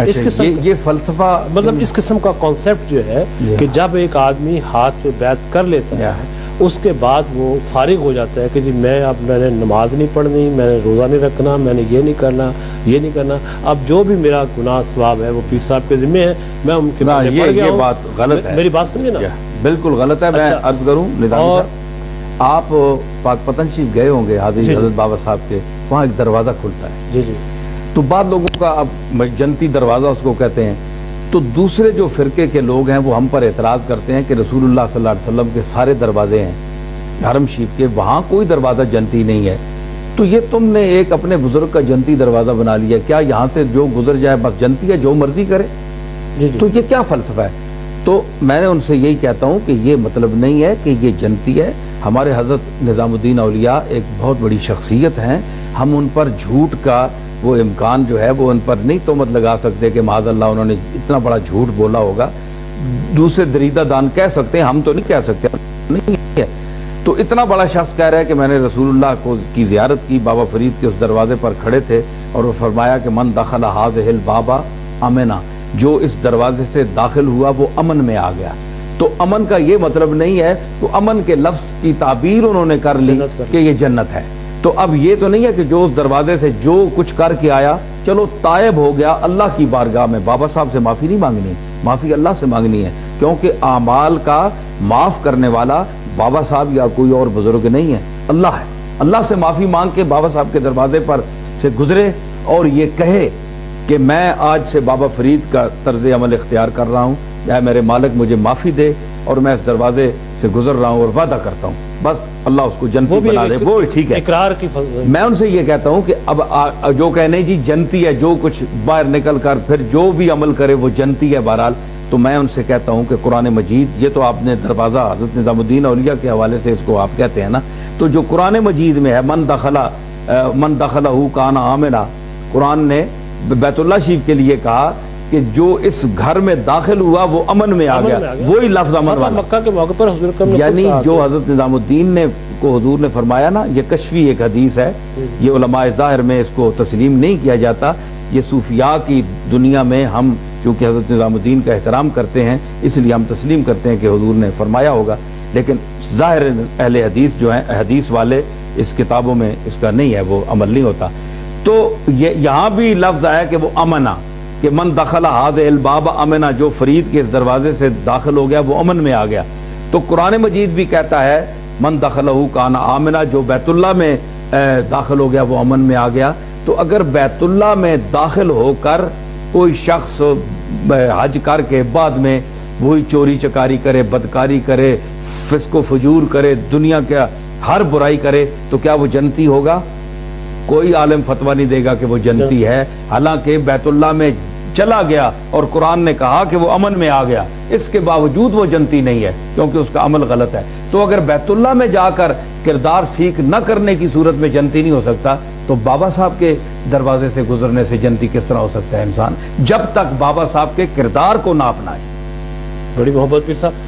اس قسم یہ فلسفہ مطلب اس قسم کا کانسیپٹ جو ہے کہ جب ایک آدمی ہاتھ پہ بیعت کر لیتا ہے اس کے بعد وہ فارغ ہو جاتا ہے کہ جی میں نے نماز نہیں پڑھنی، میں نے روزہ نہیں رکھنا، میں نے یہ نہیں کرنا، یہ نہیں کرنا، اب جو بھی میرا گناہ ثواب ہے وہ پیر صاحب کے ذمہ ہے، میں ان کے پڑھ گیا ہوں۔ یہ بات غلط ہے، میری بات سمجھے نا، بالکل غلط ہے۔ میں عرض کروں نظامی صاحب، آپ پاک پتن شریف گئے ہوں گے حاضر حضرت بابا صاحب کے، وہاں ایک دروازہ کھلتا ہے، جی جی، تو بعض لوگوں کا اب جنتی دروازہ اس کو کہتے ہیں، تو دوسرے جو فرقے کے لوگ ہیں وہ ہم پر اعتراض کرتے ہیں کہ رسول اللہ صلی اللہ علیہ وسلم کے سارے دروازے ہیں حرم شریف کے، وہاں کوئی دروازہ جنتی نہیں ہے، تو یہ تم نے ایک اپنے بزرگ کا جنتی دروازہ بنا لیا، کیا یہاں سے جو گزر جائے بس جنتی ہے، جو مرضی کرے؟ تو یہ کیا فلسفہ ہے؟ تو میں نے ان سے یہی کہتا ہوں کہ یہ مطلب نہیں ہے کہ یہ جنتی ہے۔ ہمارے حضرت نظام الدین اولیاء ایک بہت بڑی شخصیت ہیں، ہم ان پر جھوٹ کا وہ امکان جو ہے وہ ان پر نہیں تہمت لگا سکتے کہ معاذ اللہ انہوں نے اتنا بڑا جھوٹ بولا ہوگا، دوسرے دریدہ دان کہہ سکتے ہیں، ہم تو نہیں کہہ سکتے، نہیں ہے۔ تو اتنا بڑا شخص کہہ رہا ہے کہ میں نے رسول اللہ کی زیارت کی، بابا فرید کے اس دروازے پر کھڑے تھے اور وہ فرمایا کہ من دخل هذه الباب امنا، جو اس دروازے سے داخل ہوا وہ امن میں آ گیا۔ تو امن کا یہ مطلب نہیں ہے، تو امن کے لفظ کی تعبیر انہوں نے کر لی کہ یہ جنت ہے۔ تو اب یہ تو نہیں ہے کہ جو اس دروازے سے جو کچھ کر کے آیا چلو تائب ہو گیا، اللہ کی بارگاہ میں بابا صاحب سے معافی نہیں مانگنی، معافی اللہ سے مانگنی ہے، کیونکہ اعمال کا معاف کرنے والا بابا صاحب یا کوئی اور بزرگ نہیں ہے، اللہ ہے۔ اللہ سے معافی مانگ کے بابا صاحب کے دروازے پر سے گزرے اور یہ کہے کہ میں آج سے بابا فرید کا طرز عمل اختیار کر رہا ہوں، اے میرے مالک مجھے معافی دے، اور میں اس دروازے سے گزر رہا ہوں اور وعدہ کرتا ہوں بس اللہ اس کو جنتی بنا دے، وہ ٹھیک ہے۔ اقرار کی میں ان سے یہ کہتا ہوں کہ اب جو کہنے جی جنتی ہے، جو کچھ باہر نکل کر پھر جو بھی عمل کرے وہ جنتی ہے بہرحال، تو میں ان سے کہتا ہوں کہ قرآن مجید، یہ تو آپ نے دروازہ حضرت نظام الدین اولیاء کے حوالے سے اس کو آپ کہتے ہیں نا، تو جو قرآن مجید میں ہے من دخلہ کان آمنا، قرآن نے بیت اللہ شریف کے لیے کہا کہ جو اس گھر میں داخل ہوا وہ امن میں آ گیا، وہی لفظ امن والا، مکہ کے موقع پر حضور کرم یعنی جو حضرت نظام الدین نے کو حضور نے فرمایا نا، یہ کشفی ایک حدیث ہے، یہ علماء ظاہر میں اس کو تسلیم نہیں کیا جاتا، یہ صوفیاء کی دنیا میں ہم چونکہ حضرت نظام الدین کا احترام کرتے ہیں اس لیے ہم تسلیم کرتے ہیں کہ حضور نے فرمایا ہوگا، لیکن ظاہر اہل حدیث جو ہیں، حدیث والے اس کتابوں میں اس کا نہیں ہے، وہ عمل نہیں ہوتا۔ تو یہاں بھی لفظ آیا کہ وہ امنا، کہ من دخل هذه الباب امنا، جو فرید کے اس دروازے سے داخل ہو گیا وہ امن میں آ گیا۔ تو قرآن مجید بھی کہتا ہے من دخلہ کان آمنا، جو بیت اللہ میں داخل ہو گیا وہ امن میں آ گیا۔ تو اگر بیت اللہ میں داخل ہو کر کوئی شخص حج کر کے بعد میں وہی چوری چکاری کرے، بدکاری کرے، فسق و فجور کرے، دنیا کا ہر برائی کرے، تو کیا وہ جنتی ہوگا؟ کوئی عالم فتویٰ نہیں دے گا کہ وہ جنتی ہے، حالانکہ بیت اللہ میں چلا گیا اور قرآن نے کہا کہ وہ امن میں آ گیا، اس کے باوجود وہ جنتی نہیں ہے کیونکہ اس کا عمل غلط ہے۔ تو اگر بیت اللہ میں جا کر کردار ٹھیک نہ کرنے کی صورت میں جنتی نہیں ہو سکتا، تو بابا صاحب کے دروازے سے گزرنے سے جنتی کس طرح ہو سکتا ہے انسان، جب تک بابا صاحب کے کردار کو نہ اپنائے۔ بڑی محبت پیر صاحب۔